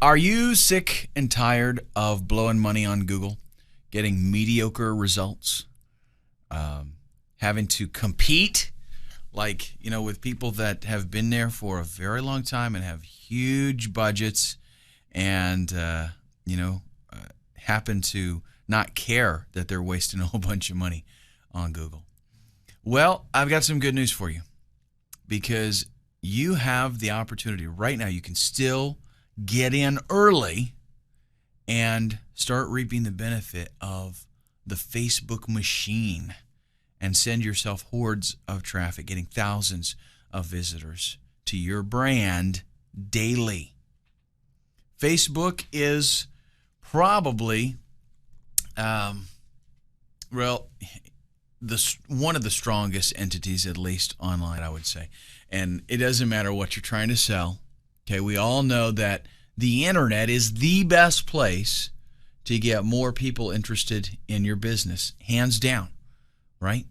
Are you sick and tired of blowing money on Google, getting mediocre results, having to compete with people that have been there for a very long time and have huge budgets and, happen to not care that they're wasting a whole bunch of money on Google? Well, I've got some good news for you because you have the opportunity right now. You can still get in early and start reaping the benefit of the Facebook machine and send yourself hordes of traffic, getting thousands of visitors to your brand daily. Facebook is probably, one of the strongest entities, at least online, I would say. And it doesn't matter what you're trying to sell. Okay, we all know that the internet is the best place to get more people interested in your business, hands down, right?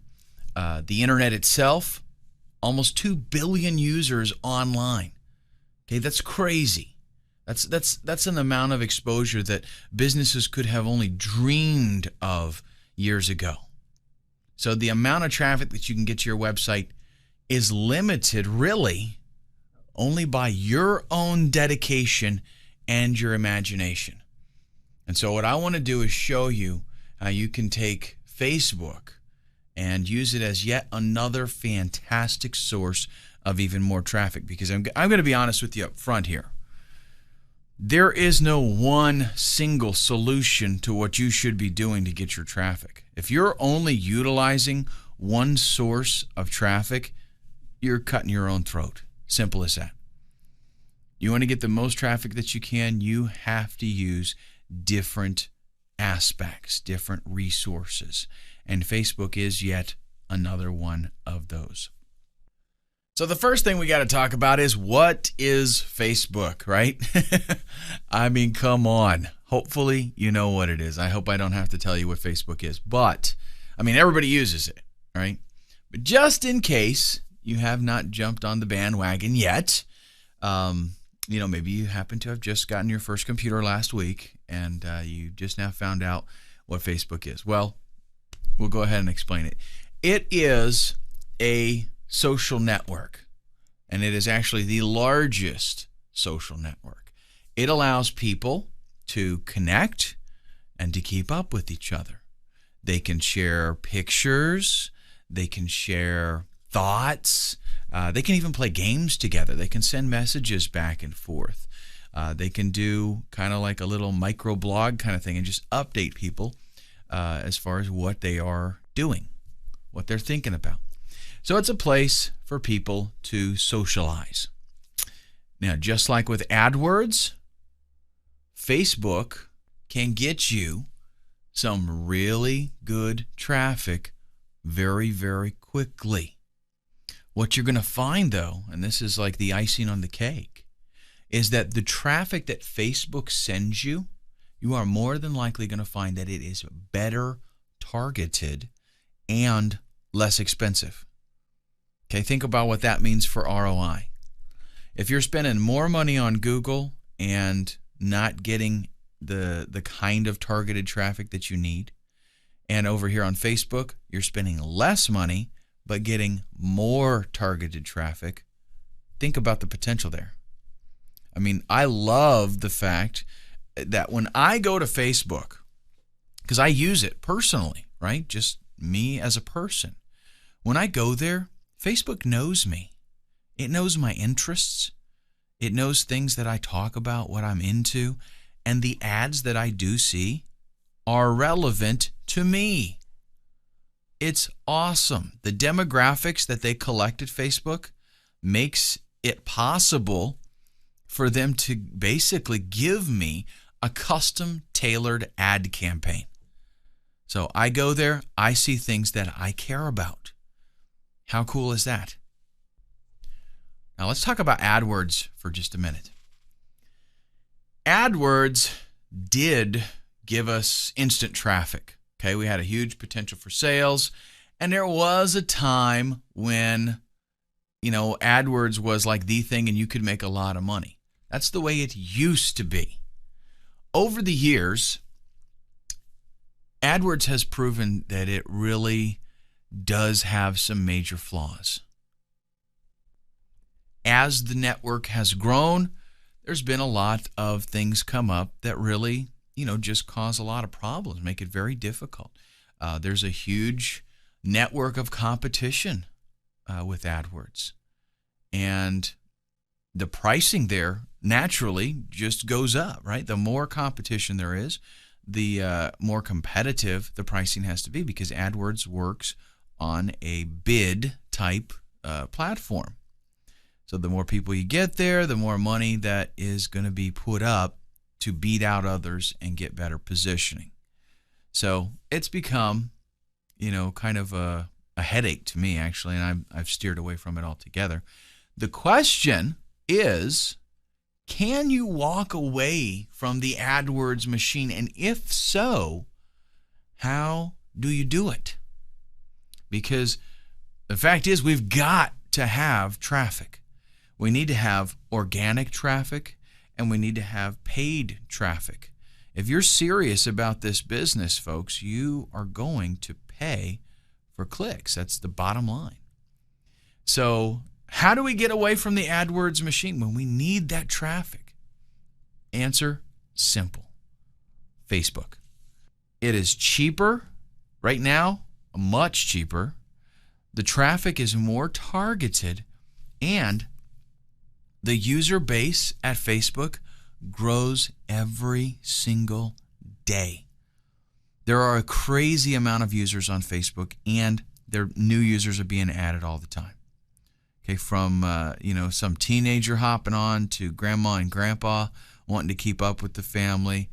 The internet itself, almost 2 billion users online. Okay, that's crazy. That's an amount of exposure that businesses could have only dreamed of years ago. So the amount of traffic that you can get to your website is limited, really, only by your own dedication and your imagination. And so what I want to do is show you how you can take Facebook and use it as yet another fantastic source of even more traffic. Because I'm going to be honest with you up front here. There is no one single solution to what you should be doing to get your traffic. If you're only utilizing one source of traffic, you're cutting your own throat. Simple as that. You want to get the most traffic that you can, you have to use different aspects, different resources. And Facebook is yet another one of those. So the first thing we got to talk about is, what is Facebook, right? I mean, come on. Hopefully you know what it is. I hope I don't have to tell you what Facebook is. But, I mean, everybody uses it, right? But just in case you have not jumped on the bandwagon yet, maybe you happen to have just gotten your first computer last week and you just now found out what Facebook is. Well, we'll go ahead and explain it. It is a social network, and it is actually the largest social network. It allows people to connect and to keep up with each other. They can share pictures, they can share thoughts, they can even play games together. They can send messages back and forth. They can do kind of like a little micro blog kind of thing and just update people as far as what they are doing, what they're thinking about. So it's a place for people to socialize. Now, just like with AdWords, Facebook can get you some really good traffic very, very quickly. What you're going to find, though, and this is like the icing on the cake, is that the traffic that Facebook sends you, you are more than likely going to find that it is better targeted and less expensive. Okay, think about what that means for ROI. If you're spending more money on Google and not getting the kind of targeted traffic that you need, and over here on Facebook, you're spending less money but getting more targeted traffic, think about the potential there. I mean, I love the fact that when I go to Facebook, because I use it personally, right? Just me as a person. When I go there, Facebook knows me. It knows my interests. It knows things that I talk about, what I'm into, and the ads that I do see are relevant to me. It's awesome. The demographics that they collect at Facebook makes it possible for them to basically give me a custom tailored ad campaign. So I go there, I see things that I care about. How cool is that? Now let's talk about AdWords for just a minute. AdWords did give us instant traffic. Okay, we had a huge potential for sales, and there was a time when, AdWords was like the thing and you could make a lot of money. That's the way it used to be. over the years, AdWords has proven that it really does have some major flaws. As the network has grown, there's been a lot of things come up that really, just cause a lot of problems, make it very difficult. There's a huge network of competition with AdWords. And the pricing there naturally just goes up, right? The more competition there is, the more competitive the pricing has to be, because AdWords works on a bid type platform. So the more people you get there, the more money that is going to be put up to beat out others and get better positioning. So it's become, kind of a headache to me, actually, and I've steered away from it altogether. The question is, can you walk away from the AdWords machine? And if so, how do you do it? Because the fact is, we've got to have traffic. We need to have organic traffic, and we need to have paid traffic. If you're serious about this business, folks, you are going to pay for clicks. That's the bottom line. So how do we get away from the AdWords machine when we need that traffic? Answer, simple. Facebook. It is cheaper right now, much cheaper. The traffic is more targeted, and the user base at Facebook grows every single day. There are a crazy amount of users on Facebook, and their new users are being added all the time. Okay, from some teenager hopping on to grandma and grandpa wanting to keep up with the family.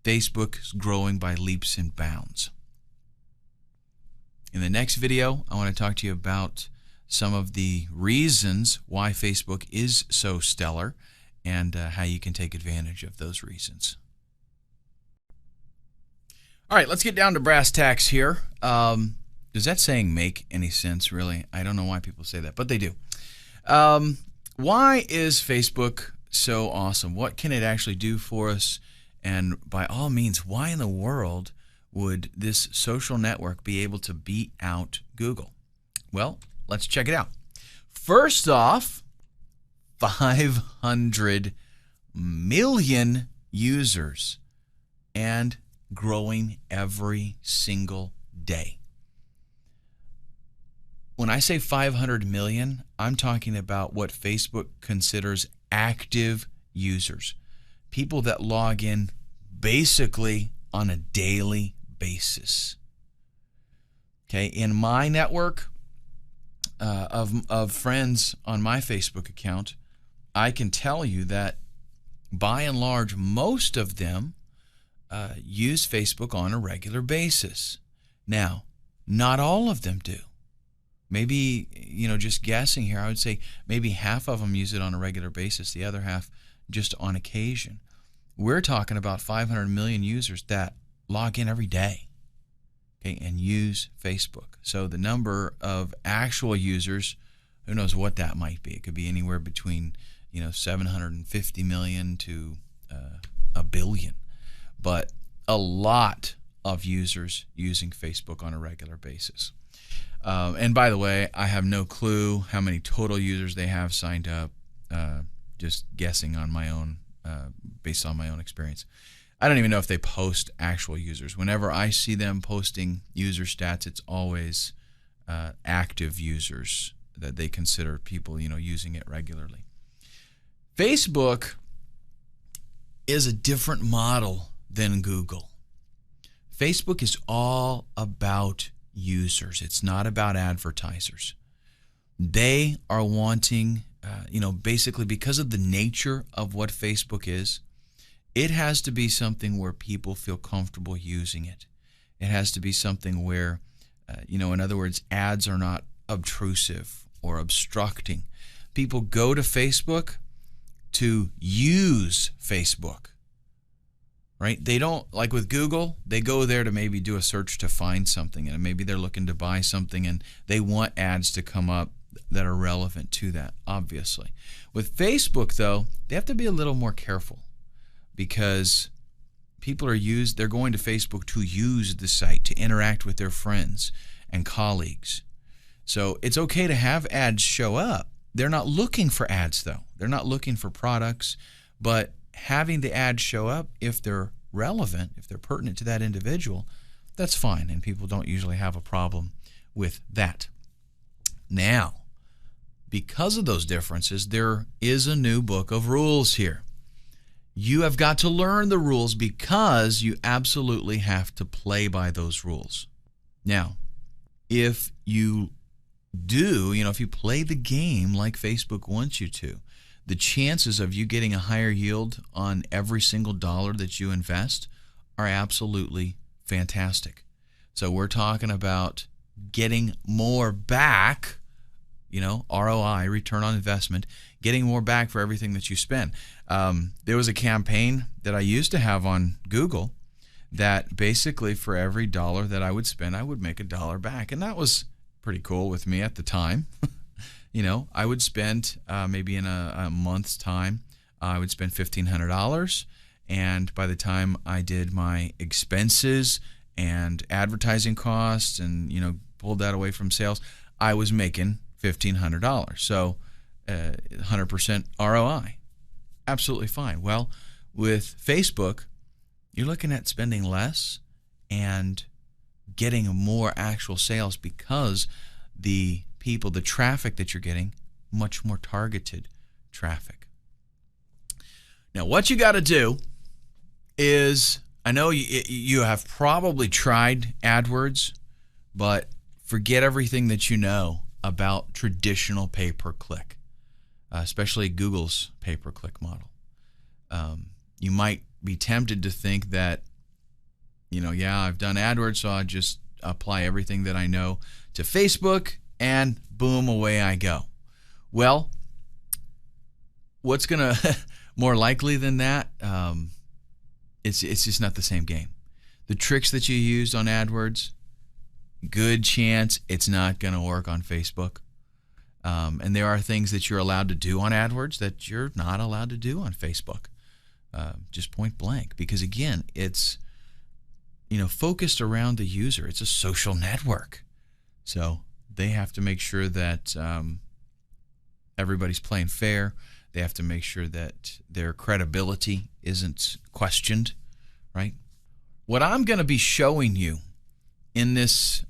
Facebook is growing by leaps and bounds. In the next video, I want to talk to you about some of the reasons why Facebook is so stellar and how you can take advantage of those reasons. All right, let's get down to brass tacks here. Does that saying make any sense, really? I don't know why people say that, but they do. Why is Facebook so awesome? What can it actually do for us? And by all means, why in the world would this social network be able to beat out Google? Well, let's check it out. First off, 500 million users and growing every single day. When I say 500 million, I'm talking about what Facebook considers active users, people that log in basically on a daily basis. Okay, in my network of friends on my Facebook account, I can tell you that by and large, most of them use Facebook on a regular basis. Now, not all of them do. Maybe, just guessing here, I would say maybe half of them use it on a regular basis, the other half just on occasion. We're talking about 500 million users that log in every day, okay, and use Facebook. So the number of actual users, who knows what that might be. It could be anywhere between 750 million to a billion. But a lot of users using Facebook on a regular basis. And by the way, I have no clue how many total users they have signed up, just guessing on my own, based on my own experience. I don't even know if they post actual users. Whenever I see them posting user stats, it's always active users that they consider people, using it regularly. Facebook is a different model than Google. Facebook is all about users. It's not about advertisers. They are wanting, basically because of the nature of what Facebook is, it has to be something where people feel comfortable using it. It has to be something where, in other words, ads are not obtrusive or obstructing. People go to Facebook to use Facebook, right? They don't, like with Google, they go there to maybe do a search to find something, and maybe they're looking to buy something, and they want ads to come up that are relevant to that, obviously. With Facebook, though, they have to be a little more careful, because they're going to Facebook to use the site, to interact with their friends and colleagues. So it's okay to have ads show up. They're not looking for ads, though. They're not looking for products, but having the ads show up, if they're relevant, if they're pertinent to that individual, that's fine, and people don't usually have a problem with that. Now, because of those differences, there is a new book of rules here. You have got to learn the rules because you absolutely have to play by those rules. Now, if you do, if you play the game like Facebook wants you to, the chances of you getting a higher yield on every single dollar that you invest are absolutely fantastic. So we're talking about getting more back, ROI, return on investment, getting more back for everything that you spend. There was a campaign that I used to have on Google that basically for every dollar that I would spend, I would make $1 back. And that was pretty cool with me at the time. I would spend maybe in a month's time, I would spend $1,500. And by the time I did my expenses and advertising costs and, pulled that away from sales, I was making $1,500. So 100% ROI. Absolutely fine. Well, with Facebook, you're looking at spending less and getting more actual sales because the traffic that you're getting, much more targeted traffic. Now, what you got to do is, I know you have probably tried AdWords, but forget everything that you know about traditional pay-per-click, especially Google's pay-per-click model. You might be tempted to think that, I've done AdWords, so I'll just apply everything that I know to Facebook, and boom, away I go. Well, what's going to, more likely than that, it's just not the same game. The tricks that you used on AdWords, good chance it's not going to work on Facebook. And there are things that you're allowed to do on AdWords that you're not allowed to do on Facebook. Just point blank. Because again, it's focused around the user. It's a social network. So they have to make sure that everybody's playing fair. They have to make sure that their credibility isn't questioned, right? What I'm going to be showing you in this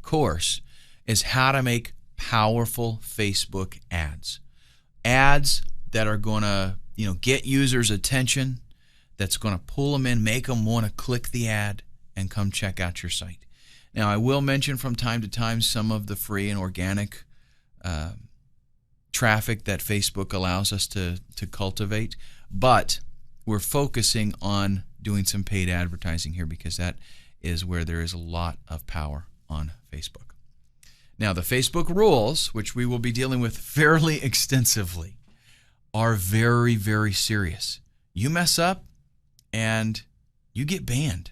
course is how to make powerful Facebook ads. Ads that are going to, get users' attention, that's going to pull them in, make them want to click the ad and come check out your site. Now, I will mention from time to time some of the free and organic traffic that Facebook allows us to cultivate, but we're focusing on doing some paid advertising here because that is where there is a lot of power on Facebook. Now, the Facebook rules, which we will be dealing with fairly extensively, are very, very serious. You mess up and you get banned.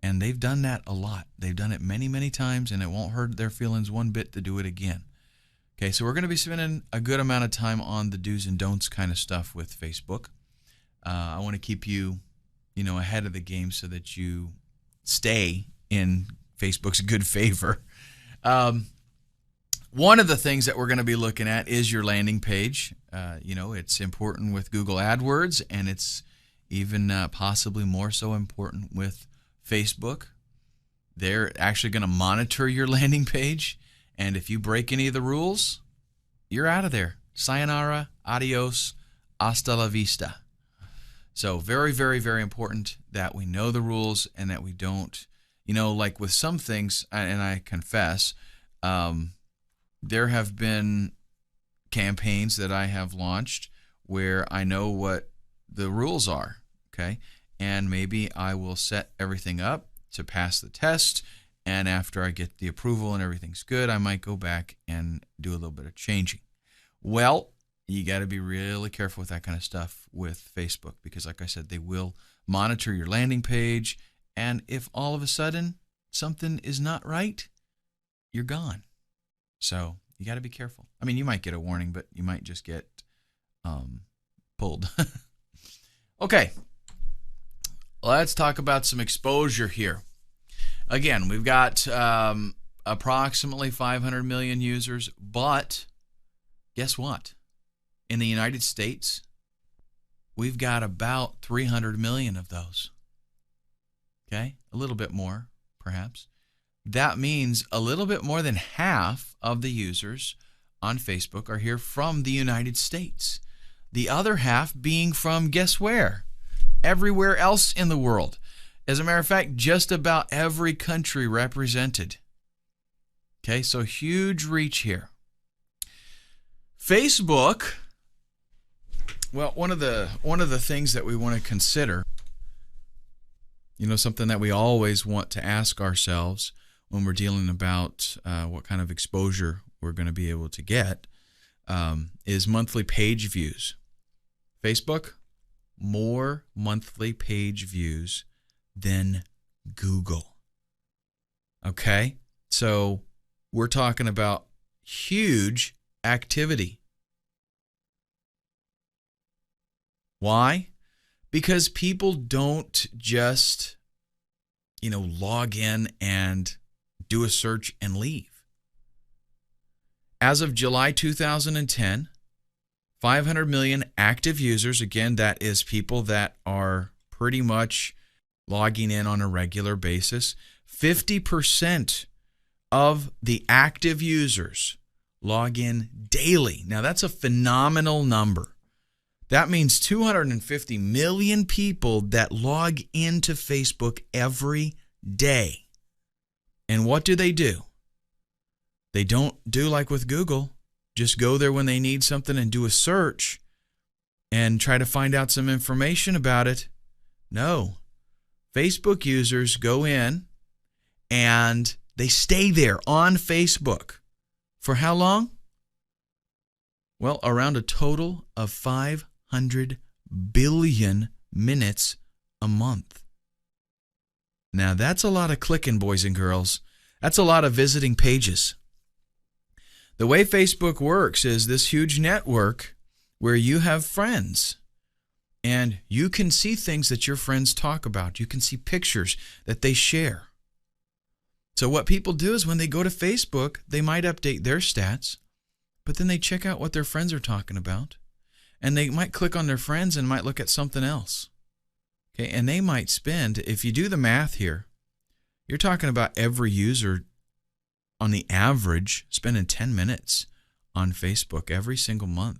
And they've done that a lot. They've done it many, many times, and it won't hurt their feelings one bit to do it again. Okay, so we're going to be spending a good amount of time on the do's and don'ts kind of stuff with Facebook. I want to keep you, ahead of the game so that you stay in Facebook's good favor. One of the things that we're going to be looking at is your landing page. It's important with Google AdWords, and it's even possibly more so important with Facebook. They're actually going to monitor your landing page, and if you break any of the rules, you're out of there. Sayonara, adios, hasta la vista. So very, very, very important that we know the rules and that we don't, like with some things, and I confess, there have been campaigns that I have launched where I know what the rules are, okay? And maybe I will set everything up to pass the test, and after I get the approval and everything's good, I might go back and do a little bit of changing. Well, you got to be really careful with that kind of stuff with Facebook because, like I said, they will monitor your landing page, and if all of a sudden something is not right, you're gone. So you got to be careful. I mean, you might get a warning, but you might just get pulled. Okay. let's talk about some exposure here. Again, we've got approximately 500 million users, but guess what? In the United States, we've got about 300 million of those. Okay? A little bit more, perhaps. That means a little bit more than half of the users on Facebook are here from the United States. The other half being from, guess where? Everywhere else in the world. As a matter of fact, just about every country represented. Okay, so huge reach here. Facebook, well, one of the things that we want to consider, something that we always want to ask ourselves when we're dealing about what kind of exposure we're going to be able to get, is monthly page views. Facebook, more monthly page views than Google. Okay? So we're talking about huge activity. Why? Because people don't just, log in and do a search and leave. As of July 2010, 500 million active users. Again, that is people that are pretty much logging in on a regular basis. 50% of the active users log in daily. Now, that's a phenomenal number. That means 250 million people that log into Facebook every day. And what do? They don't do like with Google. Just go there when they need something and do a search and try to find out some information about it. No. Facebook users go in and they stay there on Facebook. For how long? Well, around a total of 500 billion minutes a month. Now, that's a lot of clicking, boys and girls. That's a lot of visiting pages. The way Facebook works is this huge network where you have friends and you can see things that your friends talk about. You can see pictures that they share. So what people do is when they go to Facebook, they might update their stats, but then they check out what their friends are talking about, and they might click on their friends and might look at something else. Okay, and they might spend, if you do the math here, you're talking about every user on the average spending 10 minutes on Facebook every single month.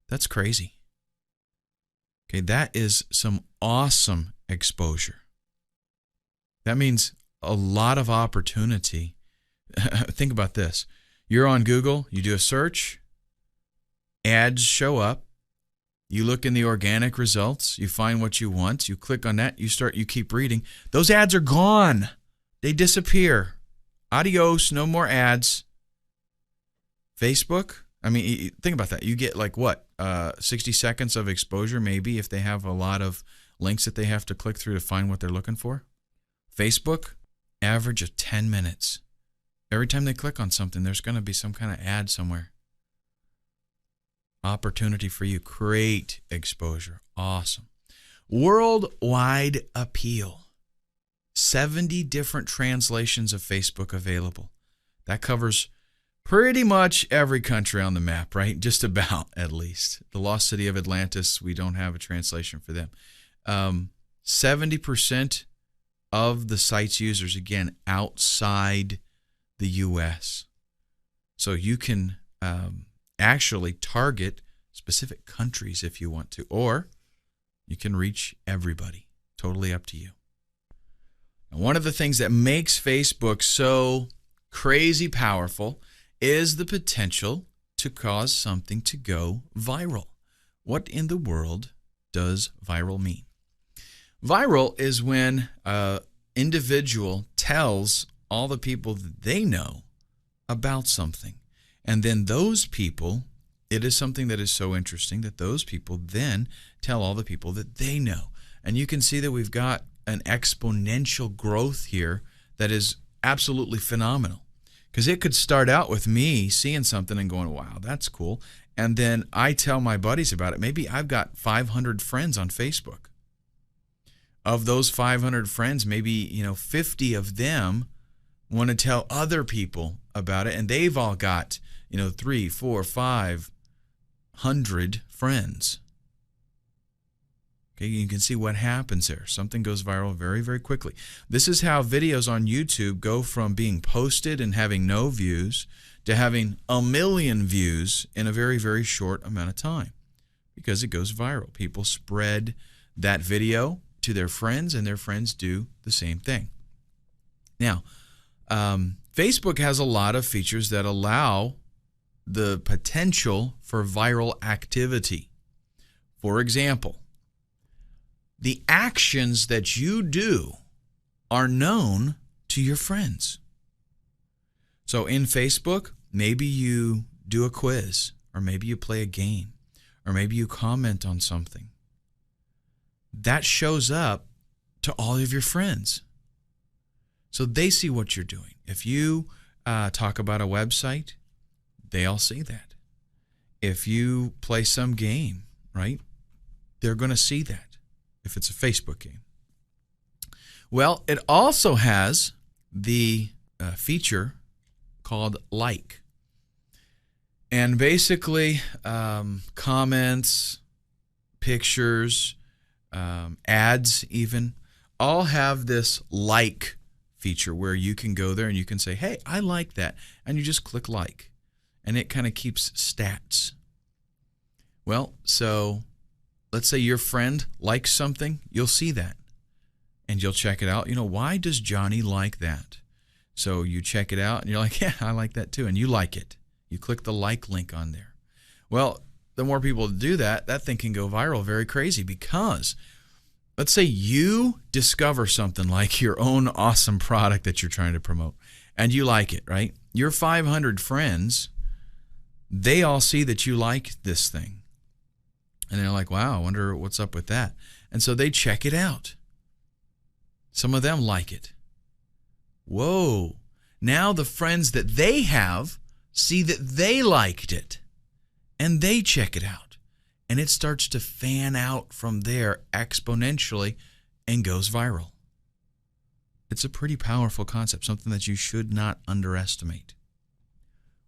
That's crazy. Okay, that is some awesome exposure. That means a lot of opportunity. Think about this. You're on Google, you do a search, ads show up, you look in the organic results, you find what you want, you click on that, you keep reading. Those ads are gone. They disappear. Adios, no more ads. Facebook, think about that. You get 60 seconds of exposure maybe if they have a lot of links that they have to click through to find what they're looking for. Facebook, average of 10 minutes. Every time they click on something, there's going to be some kind of ad somewhere. Opportunity for you. Great exposure. Awesome. Worldwide appeal. 70 different translations of Facebook available. That covers pretty much every country on the map, right? Just about, at least. The lost city of Atlantis, we don't have a translation for them. 70% of the site's users, again, outside the U.S. So you can actually target specific countries if you want to, or you can reach everybody. Totally up to you. And one of the things that makes Facebook so crazy powerful is the potential to cause something to go viral. What in the world does viral mean? Viral is when an individual tells all the people that they know about something. And then those people, it is something that is so interesting that those people then tell all the people that they know. And you can see that we've got an exponential growth here that is absolutely phenomenal. Because it could start out with me seeing something and going, wow, that's cool. And then I tell my buddies about it. Maybe I've got 500 friends on Facebook. Of those 500 friends, maybe 50 of them want to tell other people about it, and they've all got 3, 4, 500 friends. Okay, you can see what happens there. Something goes viral very, very quickly. This is how videos on YouTube go from being posted and having no views to having 1 million views in a very, very short amount of time, because it goes viral. People spread that video to their friends, and their friends do the same thing. Now, Facebook has a lot of features that allow the potential for viral activity. For example, the actions that you do are known to your friends. So in Facebook, maybe you do a quiz, or maybe you play a game, or maybe you comment on something. That shows up to all of your friends. So they see what you're doing. If you talk about a website, they all see that. If you play some game, right, they're going to see that if it's a Facebook game. Well, it also has the feature called like. And basically, comments, pictures, ads even, all have this like feature where you can go there and you can say, hey, I like that. And you just click like. And it kind of keeps stats. Well, so let's say your friend likes something, you'll see that. And you'll check it out. Why does Johnny like that? So you check it out and you're like, yeah, I like that too. And you like it. You click the like link on there. Well, the more people do that, that thing can go viral very crazy, because let's say you discover something like your own awesome product that you're trying to promote and you like it, right? Your 500 friends, they all see that you like this thing. And they're like, wow, I wonder what's up with that. And so they check it out. Some of them like it. Whoa. Now the friends that they have see that they liked it. And they check it out. And it starts to fan out from there exponentially and goes viral. It's a pretty powerful concept, something that you should not underestimate.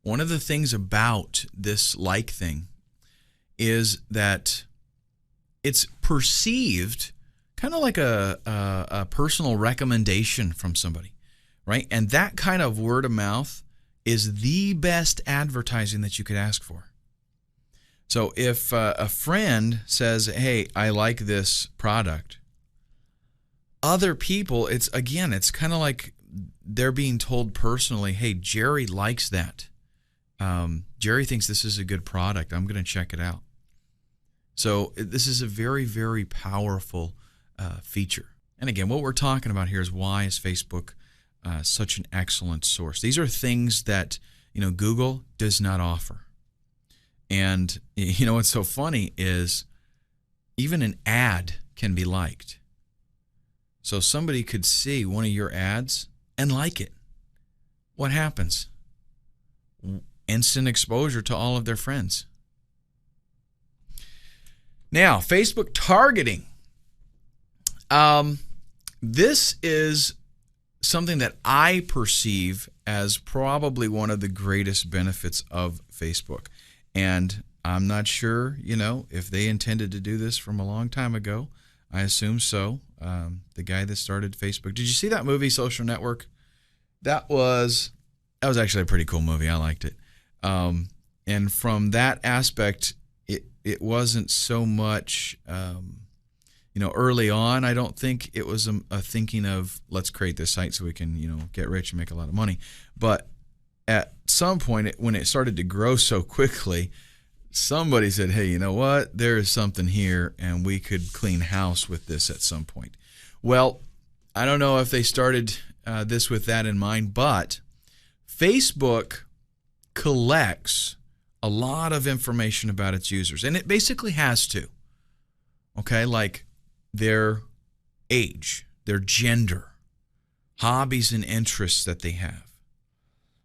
One of the things about this like thing is that it's perceived kind of like a personal recommendation from somebody, right? And that kind of word of mouth is the best advertising that you could ask for. So if a friend says, hey, I like this product, other people, it's kind of like they're being told personally, hey, Jerry likes that. Jerry thinks this is a good product. I'm going to check it out. So this is a very, very powerful feature. And again, what we're talking about here is why is Facebook such an excellent source. These are things that Google does not offer. And what's so funny is even an ad can be liked. So somebody could see one of your ads and like it. What happens? Instant exposure to all of their friends. Now, Facebook targeting. This is something that I perceive as probably one of the greatest benefits of Facebook. And I'm not sure, if they intended to do this from a long time ago. I assume so. The guy that started Facebook. Did you see that movie, Social Network? That was actually a pretty cool movie. I liked it. And from that aspect, it wasn't so much, early on, I don't think it was a thinking of, let's create this site so we can, get rich and make a lot of money. But at some point, when it started to grow so quickly, somebody said, hey, you know what? There is something here, and we could clean house with this at some point. Well, I don't know if they started this with that in mind, but Facebook collects a lot of information about its users, and it basically has to. Okay, like their age, their gender, hobbies and interests that they have.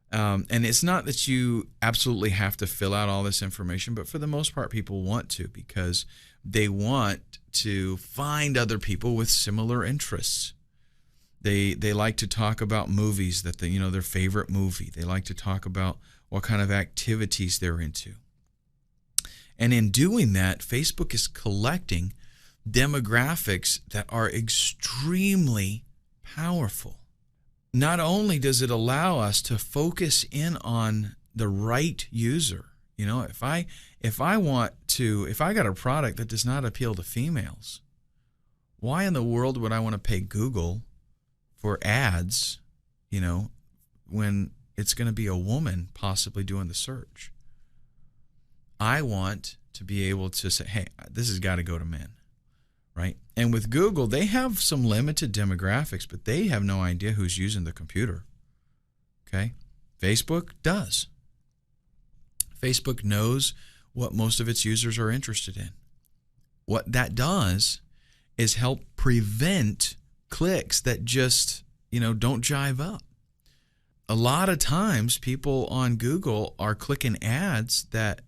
And it's not that you absolutely have to fill out all this information, but for the most part, people want to, because they want to find other people with similar interests. They like to talk about movies that their favorite movie. They like to talk about what kind of activities they're into. And in doing that, Facebook is collecting demographics that are extremely powerful. Not only does it allow us to focus in on the right user, if I got a product that does not appeal to females, why in the world would I want to pay Google for ads, when it's going to be a woman possibly doing the search? I want to be able to say, hey, this has got to go to men, right? And with Google, they have some limited demographics, but they have no idea who's using the computer, okay? Facebook does. Facebook knows what most of its users are interested in. What that does is help prevent clicks that just, don't jive up. A lot of times people on Google are clicking ads that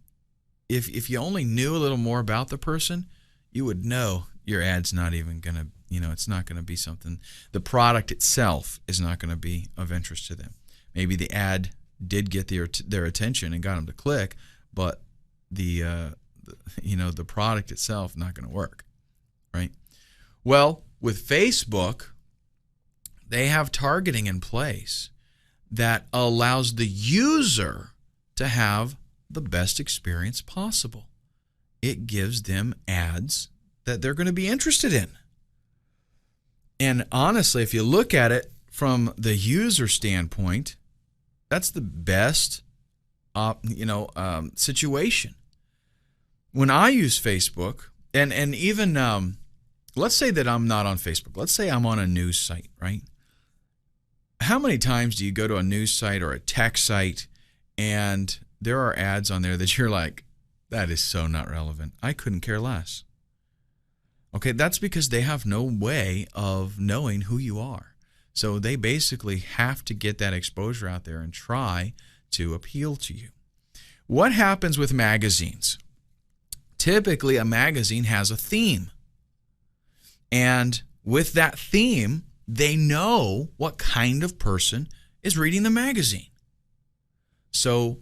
if you only knew a little more about the person, you would know your ad's not even going to, it's not going to be something, the product itself is not going to be of interest to them. Maybe the ad did get their attention and got them to click, but the product itself not going to work, right? Well, with Facebook, they have targeting in place that allows the user to have the best experience possible. It gives them ads that they're going to be interested in. And honestly, if you look at it from the user standpoint, that's the best situation. When I use Facebook, and even let's say that I'm not on Facebook. Let's say I'm on a news site, right? How many times do you go to a news site or a tech site and there are ads on there that you're like, that is so not relevant. I couldn't care less. Okay, that's because they have no way of knowing who you are. So they basically have to get that exposure out there and try to appeal to you. What happens with magazines? Typically, a magazine has a theme. And with that theme, they know what kind of person is reading the magazine. So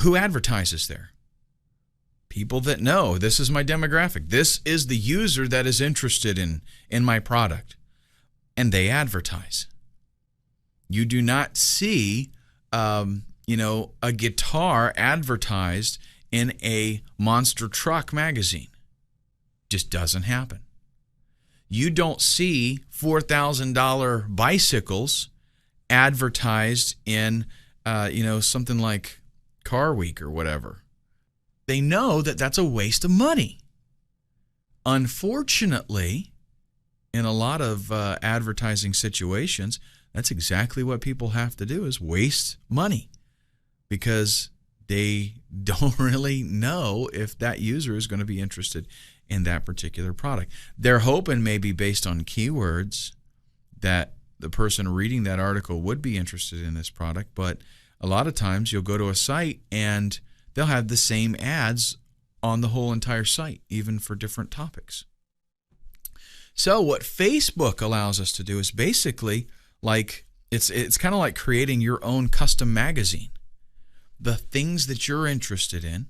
who advertises there? People that know this is my demographic. This is the user that is interested in my product. And they advertise. You do not see, a guitar advertised in a monster truck magazine. Just doesn't happen. You don't see $4,000 bicycles advertised in, something like Car Week or whatever. They know that that's a waste of money. Unfortunately, in a lot of advertising situations, that's exactly what people have to do, is waste money, because they don't really know if that user is going to be interested in that particular product. They're hoping maybe based on keywords that the person reading that article would be interested in this product, but a lot of times you'll go to a site and they'll have the same ads on the whole entire site, even for different topics. So what Facebook allows us to do is basically like, it's kind of like creating your own custom magazine. The things that you're interested in,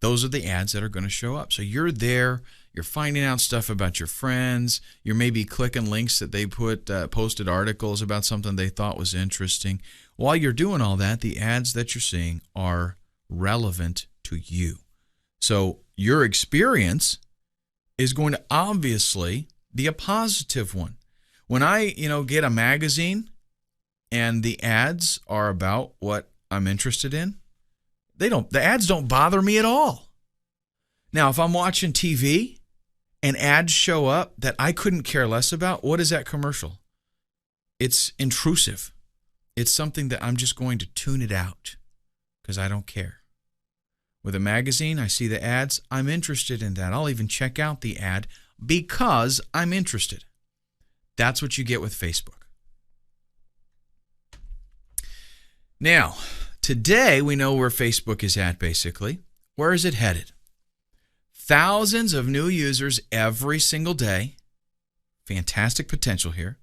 those are the ads that are going to show up. So you're there, you're finding out stuff about your friends, you're maybe clicking links that they posted articles about something they thought was interesting. While you're doing all that, the ads that you're seeing are relevant to you. So your experience is going to obviously be a positive one. When I, get a magazine and the ads are about what I'm interested in, the ads don't bother me at all. Now, if I'm watching TV and ads show up that I couldn't care less about, what is that commercial? It's intrusive. It's something that I'm just going to tune it out because I don't care. With a magazine, I see the ads, I'm interested in that. I'll even check out the ad because I'm interested. That's what you get with Facebook. Now, today we know where Facebook is at basically. Where is it headed? Thousands of new users every single day. Fantastic potential here.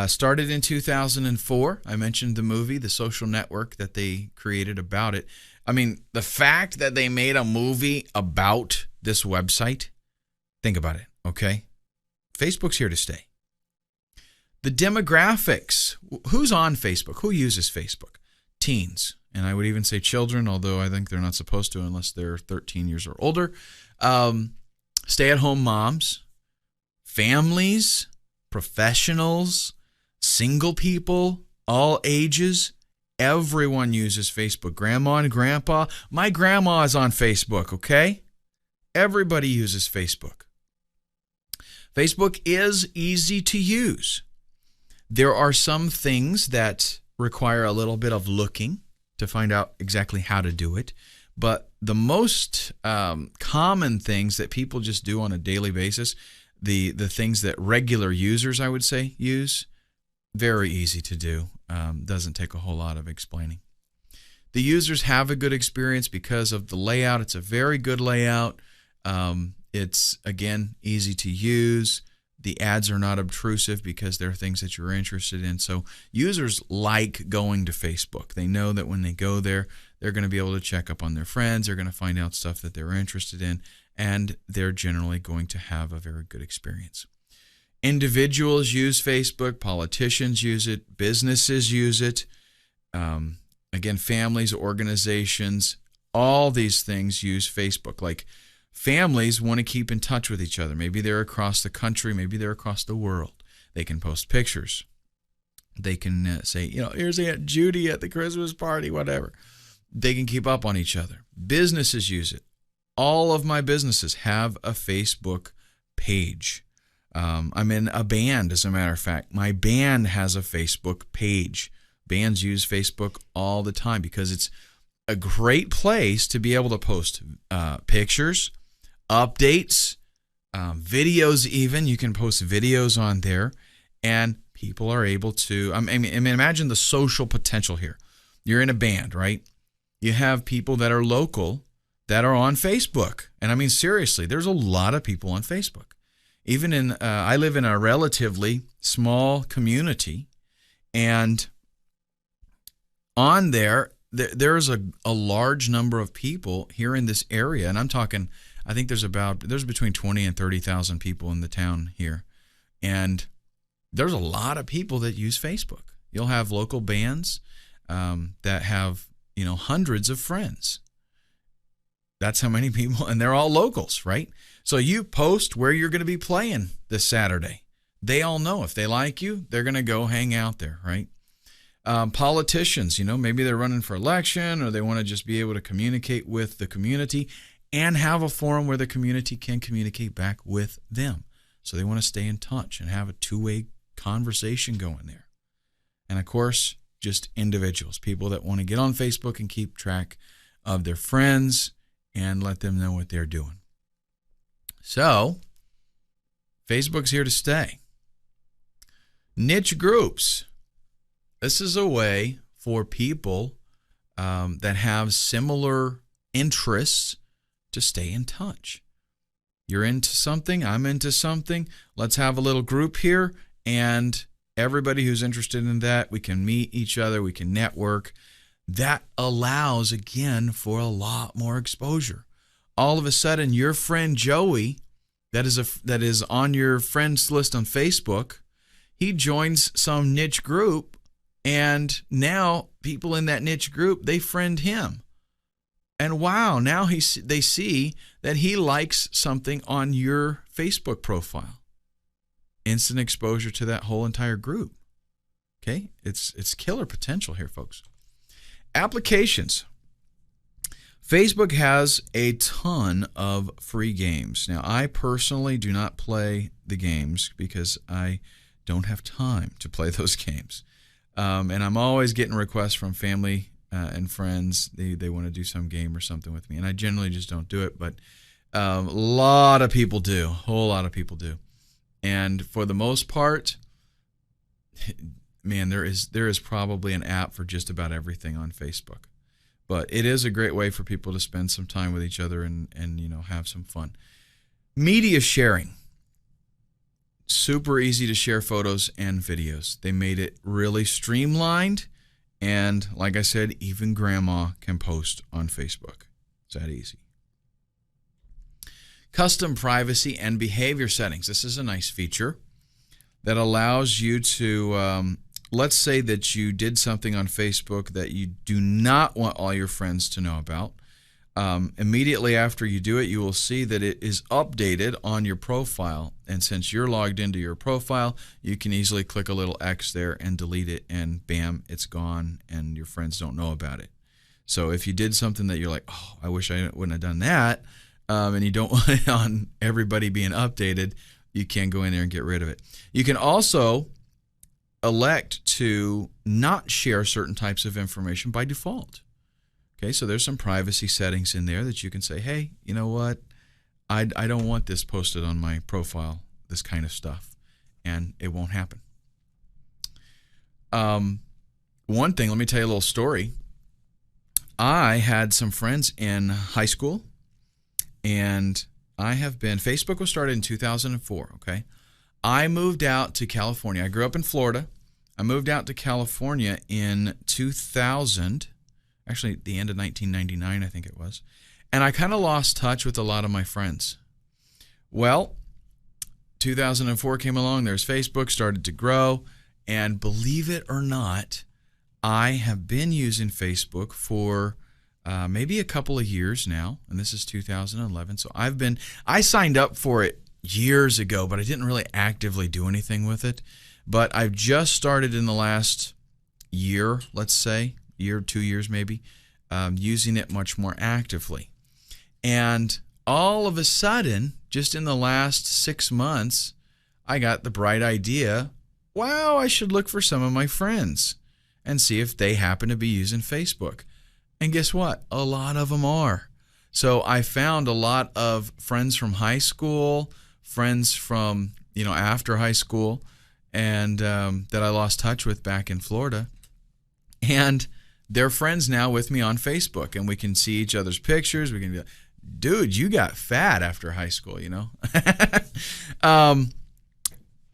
Started in 2004. I mentioned the movie, The Social Network, that they created about it. I mean, the fact that they made a movie about this website, think about it, okay? Facebook's here to stay. The demographics. Who's on Facebook? Who uses Facebook? Teens. And I would even say children, although I think they're not supposed to unless they're 13 years or older. Stay-at-home moms, families, professionals, single people, all ages. Everyone uses Facebook. Grandma and grandpa. My grandma is on Facebook, okay? Everybody uses Facebook. Facebook is easy to use. There are some things that require a little bit of looking to find out exactly how to do it. But the most common things that people just do on a daily basis, the things that regular users, I would say, use, very easy to do. Doesn't take a whole lot of explaining. The users have a good experience because of the layout. It's a very good layout. It's, again, easy to use. The ads are not obtrusive because they're things that you're interested in. So users like going to Facebook. They know that when they go there, they're going to be able to check up on their friends. They're going to find out stuff that they're interested in, and they're generally going to have a very good experience. Individuals use Facebook. Politicians use it. Businesses use it. Again, families, organizations, all these things use Facebook. Like, families want to keep in touch with each other. Maybe they're across the country. Maybe they're across the world. They can post pictures. They can say, here's Aunt Judy at the Christmas party, whatever. They can keep up on each other. Businesses use it. All of my businesses have a Facebook page. I'm in a band, as a matter of fact. My band has a Facebook page. Bands use Facebook all the time because it's a great place to be able to post pictures, updates, videos even. You can post videos on there, and people are able to, imagine the social potential here. You're in a band, right? You have people that are local that are on Facebook. And I mean, seriously, there's a lot of people on Facebook. Even I live in a relatively small community, and on there's a large number of people here in this area, and I'm talking, I think there's between 20 and 30,000 people in the town here, and there's a lot of people that use Facebook. You'll have local bands that have hundreds of friends. That's how many people, and they're all locals, right? So you post where you're going to be playing this Saturday. They all know if they like you, they're going to go hang out there, right? Politicians, maybe they're running for election, or they want to just be able to communicate with the community and have a forum where the community can communicate back with them. So they want to stay in touch and have a two-way conversation going there. And of course, just individuals, people that want to get on Facebook and keep track of their friends and let them know what they're doing. So, Facebook's here to stay. Niche groups. This is a way for people that have similar interests to stay in touch. You're into something, I'm into something. Let's have a little group here, and everybody who's interested in that, we can meet each other, we can network. That allows, again, for a lot more exposure. All of a sudden, your friend Joey, that is on your friends list on Facebook, he joins some niche group, and now people in that niche group, they friend him. And wow, now they see that he likes something on your Facebook profile. Instant exposure to that whole entire group. Okay? It's killer potential here, folks. Applications. Facebook has a ton of free games. Now, I personally do not play the games because I don't have time to play those games. And I'm always getting requests from family and friends. They want to do some game or something with me, and I generally just don't do it. But a lot of people do. A whole lot of people do. And for the most part, man, there is probably an app for just about everything on Facebook. But it is a great way for people to spend some time with each other and have some fun. Media sharing. Super easy to share photos and videos. They made it really streamlined. And like I said, even grandma can post on Facebook. It's that easy. Custom privacy and behavior settings. This is a nice feature that allows you to, let's say that you did something on Facebook that you do not want all your friends to know about. Immediately after you do it, you will see that it is updated on your profile. And since you're logged into your profile, you can easily click a little X there and delete it, and bam, it's gone, and your friends don't know about it. So if you did something that you're like, oh, I wish I wouldn't have done that, and you don't want it on everybody being updated, you can go in there and get rid of it. You can also elect to not share certain types of information by default. Okay, so there's some privacy settings in there that you can say, hey, you know what? I don't want this posted on my profile, this kind of stuff, and it won't happen. One thing, let me tell you a little story. I had some friends in high school, and Facebook was started in 2004, okay? I moved out to California. I grew up in Florida. I moved out to California in 2000, actually the end of 1999, I think it was. And I kind of lost touch with a lot of my friends. Well, 2004 came along. There's Facebook, started to grow. And believe it or not, I have been using Facebook for maybe a couple of years now. And this is 2011. So I signed up for it years ago, but I didn't really actively do anything with it. But I've just started in the last year, let's say, year, 2 years maybe, using it much more actively. And all of a sudden, just in the last 6 months, I got the bright idea, wow, I should look for some of my friends and see if they happen to be using Facebook. And guess what? A lot of them are. So I found a lot of friends from high school, friends from, after high school, and that I lost touch with back in Florida. And they're friends now with me on Facebook, and we can see each other's pictures. We can be like, dude, you got fat after high school,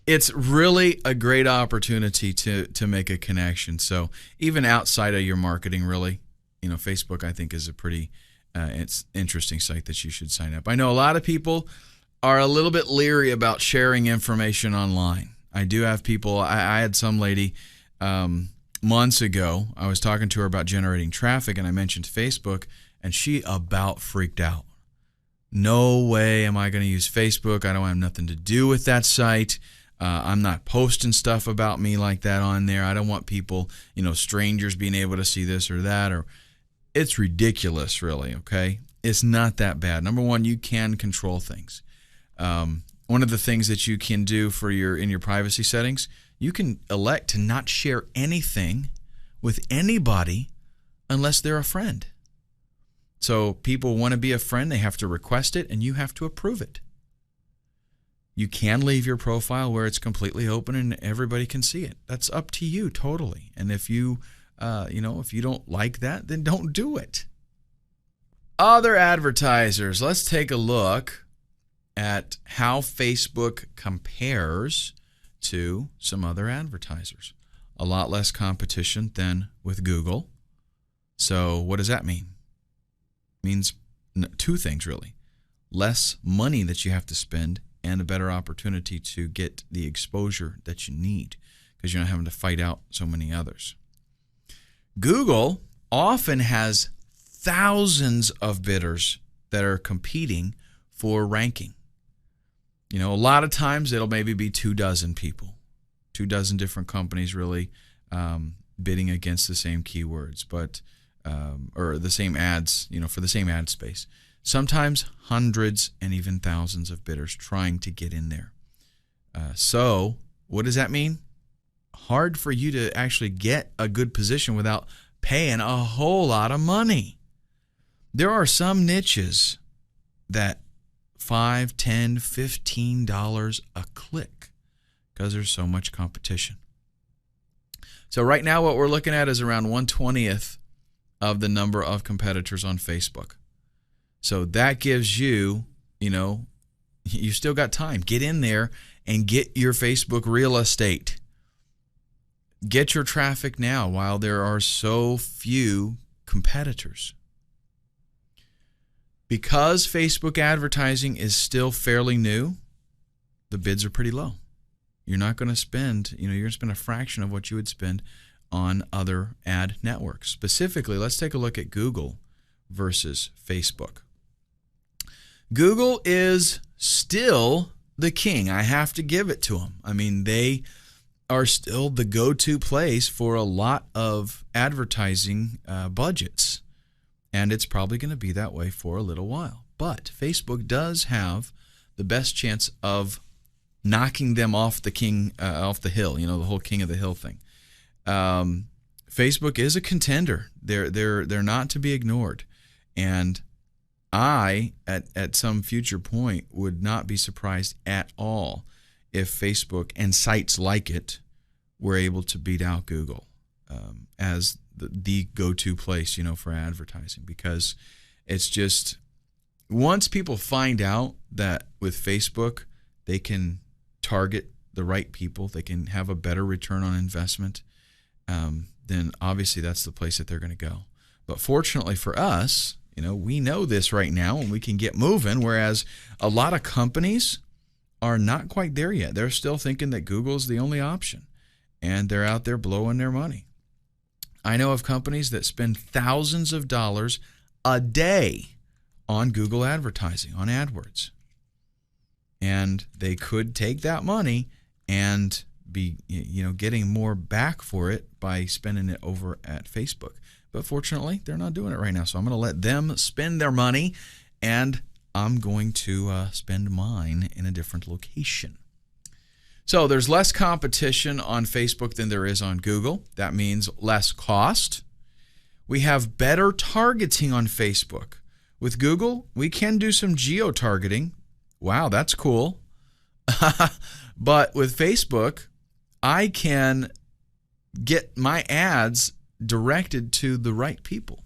It's really a great opportunity to make a connection. So even outside of your marketing, really, Facebook, I think, is a pretty it's interesting site that you should sign up. I know a lot of people are a little bit leery about sharing information online. I do have people, I had some lady months ago, I was talking to her about generating traffic, and I mentioned Facebook, and she about freaked out. No way am I going to use Facebook. I don't have nothing to do with that site. I'm not posting stuff about me like that on there. I don't want people, strangers being able to see this or that. Or it's ridiculous, really, okay? It's not that bad. Number one, you can control things. One of the things that you can do in your privacy settings, you can elect to not share anything with anybody unless they're a friend. So people want to be a friend, they have to request it, and you have to approve it. You can leave your profile where it's completely open and everybody can see it. That's up to you totally. And if you don't like that, then don't do it. Other advertisers. Let's take a look at how Facebook compares to some other advertisers. A lot less competition than with Google. So what does that mean? It means two things, really. Less money that you have to spend and a better opportunity to get the exposure that you need because you're not having to fight out so many others. Google often has thousands of bidders that are competing for ranking. A lot of times it'll maybe be 24 people, 24 different companies really bidding against the same keywords, but or the same ads, for the same ad space. Sometimes hundreds and even thousands of bidders trying to get in there. So what does that mean? Hard for you to actually get a good position without paying a whole lot of money. There are some niches that $5, $10, $15 a click because there's so much competition. So right now what we're looking at is around 1/20th of the number of competitors on Facebook. So that gives you, you still got time. Get in there and get your Facebook real estate. Get your traffic now while there are so few competitors. Because Facebook advertising is still fairly new, the bids are pretty low. You're not going to spend, you're going to spend a fraction of what you would spend on other ad networks. Specifically, let's take a look at Google versus Facebook. Google is still the king. I have to give it to them. I mean, they are still the go-to place for a lot of advertising budgets. And it's probably going to be that way for a little while. But Facebook does have the best chance of knocking them off the king, off the hill, the whole king of the hill thing. Facebook is a contender. They're not to be ignored. And I, at some future point, would not be surprised at all if Facebook and sites like it were able to beat out Google as the go-to place, for advertising. Because it's just, once people find out that with Facebook they can target the right people, they can have a better return on investment, then obviously that's the place that they're going to go. But fortunately for us, we know this right now and we can get moving, whereas a lot of companies are not quite there yet. They're still thinking that Google's the only option, and they're out there blowing their money. I know of companies that spend thousands of dollars a day on Google advertising, on AdWords. And they could take that money and be, getting more back for it by spending it over at Facebook. But fortunately, they're not doing it right now. So I'm going to let them spend their money, and I'm going to spend mine in a different location. So there's less competition on Facebook than there is on Google. That means less cost. We have better targeting on Facebook. With Google, we can do some geo-targeting. Wow, that's cool. But with Facebook, I can get my ads directed to the right people.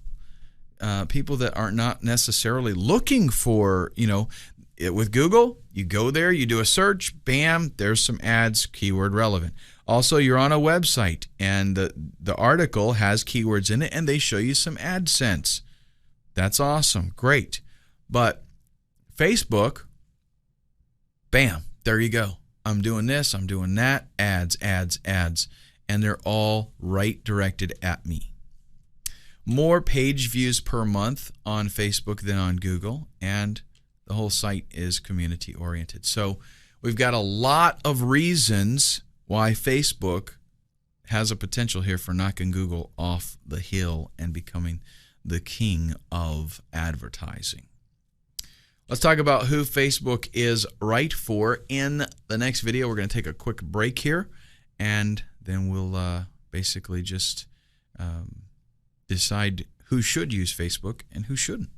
People that are not necessarily looking for, with Google, you go there, you do a search, bam, there's some ads, keyword relevant. Also, you're on a website and the article has keywords in it and they show you some AdSense. That's awesome, great. But Facebook, bam, there you go. I'm doing this, I'm doing that, ads, and they're all right directed at me. More page views per month on Facebook than on Google, and the whole site is community oriented. So we've got a lot of reasons why Facebook has a potential here for knocking Google off the hill and becoming the king of advertising. Let's talk about who Facebook is right for in the next video. We're going to take a quick break here, and then we'll basically just decide who should use Facebook and who shouldn't.